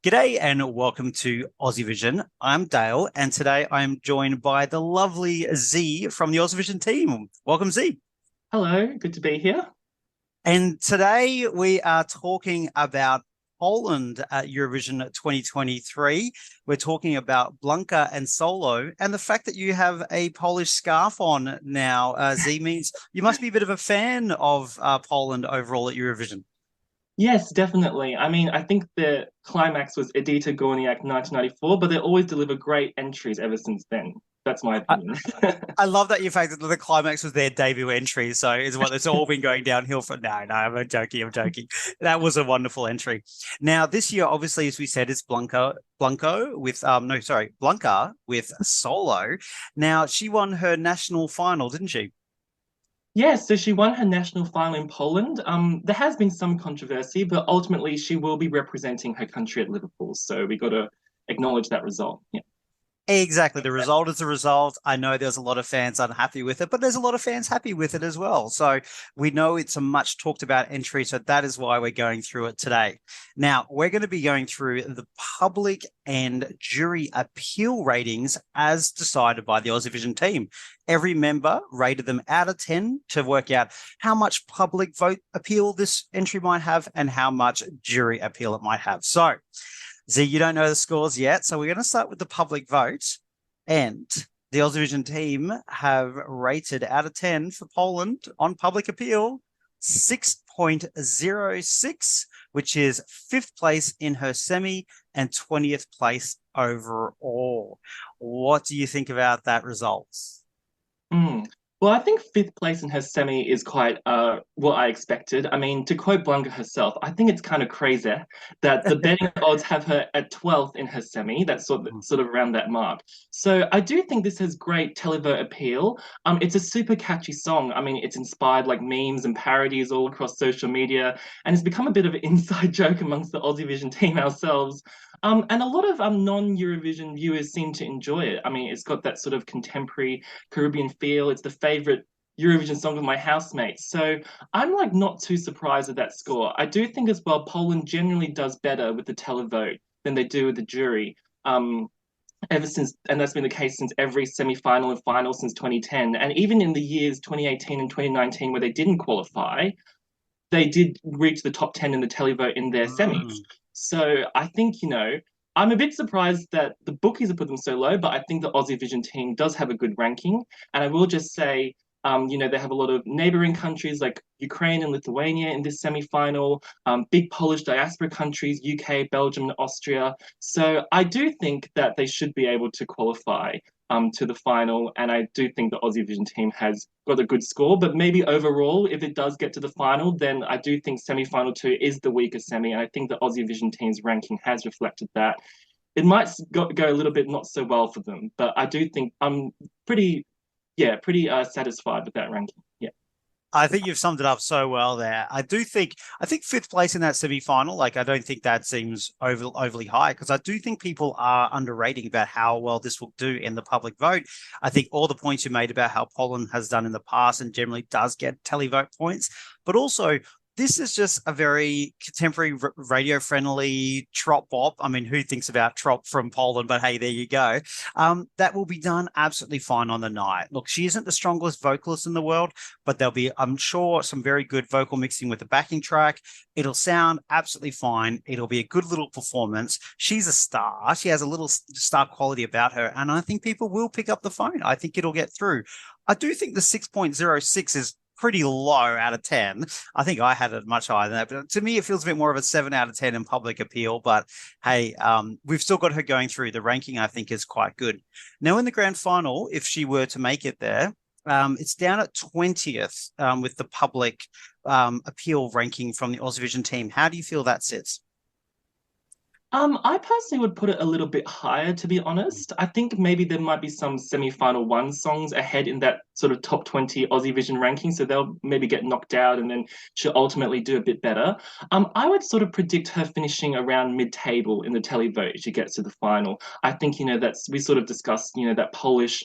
G'day and welcome to Aussievision. I'm Dale, and today I'm joined by the lovely Z from the Aussievision team. Welcome, Z. Hello, good to be here. And today we are talking about Poland at Eurovision 2023. We're talking about Blanka and Solo, and the fact that you have a Polish scarf on now, Z, means you must be a bit of a fan of Poland overall at Eurovision. Yes, definitely. I mean, I think the climax was Edita Gorniak 1994, but they always deliver great entries ever since then. That's my opinion. I love that you fact that the climax was their debut entry. So is what it's all been going downhill for. No, I'm joking. That was a wonderful entry. Now this year, obviously, as we said, it's Blanka with Solo. Now she won her national final, didn't she? Yes, so she won her national final in Poland. There has been some controversy, but ultimately she will be representing her country at Liverpool. So we got to acknowledge that result. Yeah. Exactly. The result is the result. I know there's a lot of fans unhappy with it, but there's a lot of fans happy with it as well. So we know it's a much talked about entry. So that is why we're going through it today. Now, we're going to be going through the public and jury appeal ratings as decided by the Aussievision team. Every member rated them out of 10 to work out how much public vote appeal this entry might have and how much jury appeal it might have. So, Z, you don't know the scores yet, so we're going to start with the public vote. And the Aussievision team have rated out of 10 for Poland on public appeal 6.06, which is 5th place in her semi and 20th place overall. What do you think about that result? Mm. Well, I think fifth place in her semi is quite what I expected. I mean, to quote Blanka herself, I think it's kind of crazy that the betting odds have her at 12th in her semi. That's sort of around that mark. So I do think this has great televote appeal. It's a super catchy song. I mean, it's inspired like memes and parodies all across social media, and it's become a bit of an inside joke amongst the Aussievision team ourselves. And a lot of non-Eurovision viewers seem to enjoy it. I mean, it's got that sort of contemporary Caribbean feel. It's the favorite Eurovision song of my housemates. So I'm like not too surprised at that score. I do think as well Poland generally does better with the televote than they do with the jury. Ever since, and that's been the case since every semi-final and final since 2010, and even in the years 2018 and 2019 where they didn't qualify, they did reach the top 10 in the televote in their semis. So I think, I'm a bit surprised that the bookies have put them so low, but I think the Aussievision team does have a good ranking. And I will just say, they have a lot of neighboring countries like Ukraine and Lithuania in this semi-final, big Polish diaspora countries, UK, Belgium, and Austria. So I do think that they should be able to qualify to the final. And I do think the Aussievision team has got a good score. But maybe overall, if it does get to the final, then I do think semi-final 2 is the weaker semi. And I think the Aussievision team's ranking has reflected that. It might go a little bit not so well for them, but I do think I'm pretty satisfied with that ranking. Yeah. I think you've summed it up so well there. I think 5th place in that semi-final, like I don't think that seems overly high because I do think people are underrating about how well this will do in the public vote. I think all the points you made about how Poland has done in the past and generally does get televote points, but also this is just a very contemporary, radio-friendly trop bop. I mean, who thinks about trop from Poland? But hey, there you go. That will be done absolutely fine on the night. Look, she isn't the strongest vocalist in the world, but there'll be, I'm sure, some very good vocal mixing with the backing track. It'll sound absolutely fine. It'll be a good little performance. She's a star. She has a little star quality about her, and I think people will pick up the phone. I think it'll get through. I do think the 6.06 is pretty low out of 10. I think I had it much higher than that, but to me, it feels a bit more of a 7 out of 10 in public appeal. But hey, we've still got her going through. The ranking, I think, is quite good. Now, in the grand final, if she were to make it there, it's down at 20th with the public appeal ranking from the Aussievision team. How do you feel that sits? I personally would put it a little bit higher, to be honest. I think maybe there might be some semi-final one songs ahead in that sort of top 20 Aussievision ranking, so they'll maybe get knocked out and then she'll ultimately do a bit better. I would sort of predict her finishing around mid-table in the televote if she gets to the final. I think, that's we sort of discussed, that Polish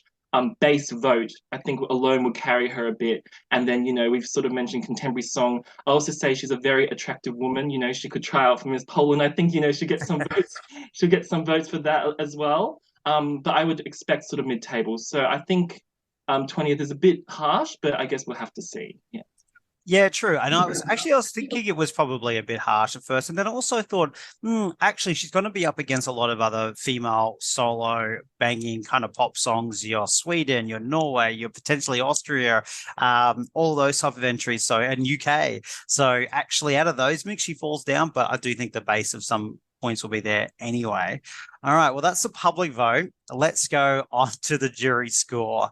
bass vote, I think alone would carry her a bit. And then, we've sort of mentioned contemporary song. I also say she's a very attractive woman. She could try out for Miss Poland. I think, she'll get some votes. She'll get some votes for that as well. But I would expect sort of mid-table. So I think 20th is a bit harsh, but I guess we'll have to see. Yeah. Yeah, true. And I was thinking it was probably a bit harsh at first. And then I also thought, actually, she's going to be up against a lot of other female solo banging kind of pop songs. You're Sweden, you're Norway, you're potentially Austria, all those type of entries. So, and UK. So actually out of those mix, she falls down, but I do think the base of some points will be there anyway. All right, well, that's the public vote. Let's go on to the jury score.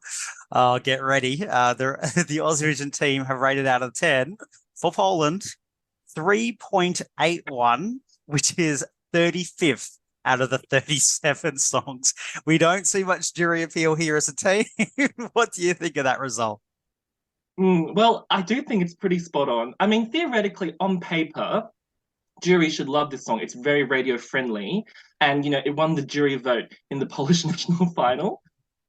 Get ready. The Aussievision team have rated out of 10 for Poland 3.81, which is 35th out of the 37 songs. We don't see much jury appeal here as a team. What do you think of that result? Well, I do think it's pretty spot on. I mean, theoretically, on paper, jury should love this song. It's very radio friendly. And, it won the jury vote in the Polish national final.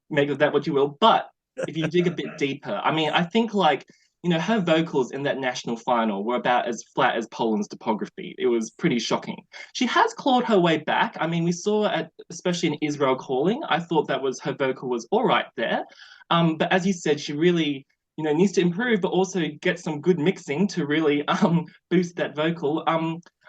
Make of that what you will. But if you dig a bit deeper, I mean, I think her vocals in that national final were about as flat as Poland's topography. It was pretty shocking. She has clawed her way back. I mean, we saw especially in Israel Calling, I thought her vocal was all right there. But as you said, she really, needs to improve, but also get some good mixing to really boost that vocal.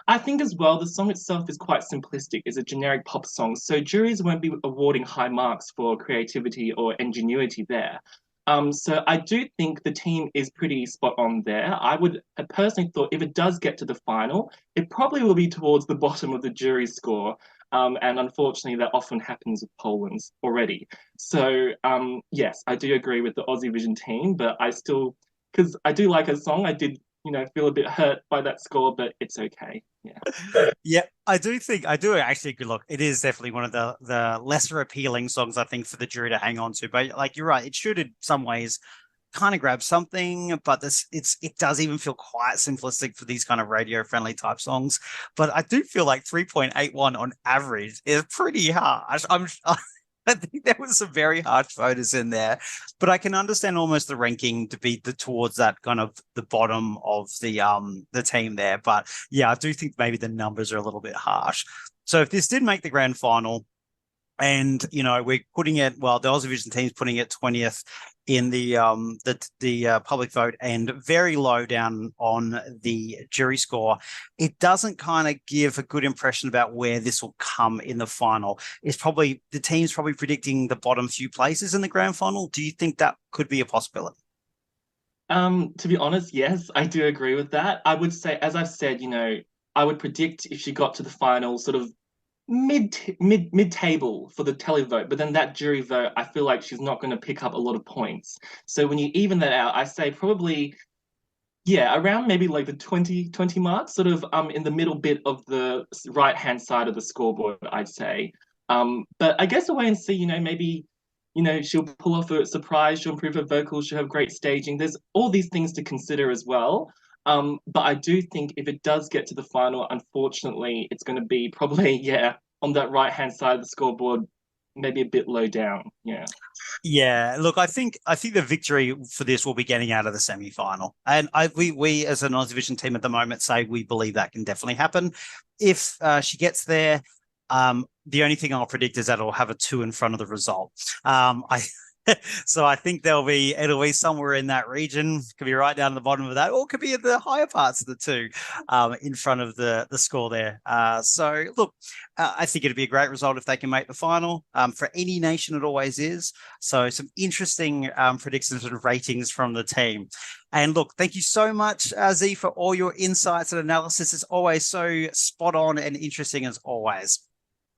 I think as well, the song itself is quite simplistic. It's a generic pop song, so juries won't be awarding high marks for creativity or ingenuity there. So I do think the team is pretty spot on there. I personally thought if it does get to the final, it probably will be towards the bottom of the jury score. And unfortunately, that often happens with Poland's already. So yes, I do agree with the Aussievision team, but because I do like a song, I did feel a bit hurt by that score, but it's okay. Yeah. Yeah, I do actually good look. It is definitely one of the lesser appealing songs, I think, for the jury to hang on to. But like you're right, it should in some ways kind of grab something, but it does even feel quite simplistic for these kind of radio friendly type songs. But I do feel like 3.81 on average is pretty harsh. I think there was some very harsh voters in there, but I can understand almost the ranking to be towards that kind of the bottom of the team there. But yeah, I do think maybe the numbers are a little bit harsh. So if this did make the grand final, and we're putting it, well, the Aussievision team's putting it 20th in the public vote and very low down on the jury score. It doesn't kind of give a good impression about where this will come in the final. The team's probably predicting the bottom few places in the grand final. Do you think that could be a possibility? To be honest, yes, I do agree with that. I would say, as I've said, I would predict if she got to the final, sort of mid table for the televote, but then that jury vote, I feel like she's not going to pick up a lot of points. So when you even that out, I say probably, yeah, around maybe like the 20 mark, sort of in the middle bit of the right hand side of the scoreboard, I'd say. But I guess we'll wait and see. Maybe she'll pull off a surprise, she'll improve her vocals, she'll have great staging. There's all these things to consider as well. But I do think if it does get to the final, unfortunately, it's going to be probably, yeah, on that right-hand side of the scoreboard, maybe a bit low down. Yeah. Yeah, look, I think the victory for this will be getting out of the semi-final, and we as an Aussievision team at the moment say we believe that can definitely happen. If she gets there, the only thing I'll predict is that it'll have a 2 in front of the result. So I think it'll be somewhere in that region. Could be right down at the bottom of that, or could be at the higher parts of the 2, in front of the score there. So look, I think it'd be a great result if they can make the final. For any nation, it always is. So some interesting predictions and ratings from the team. And look, thank you so much, Z, for all your insights and analysis. It's always so spot on and interesting as always.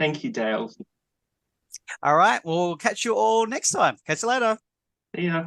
Thank you, Dale. All right. Well, we'll catch you all next time. Catch you later. See ya.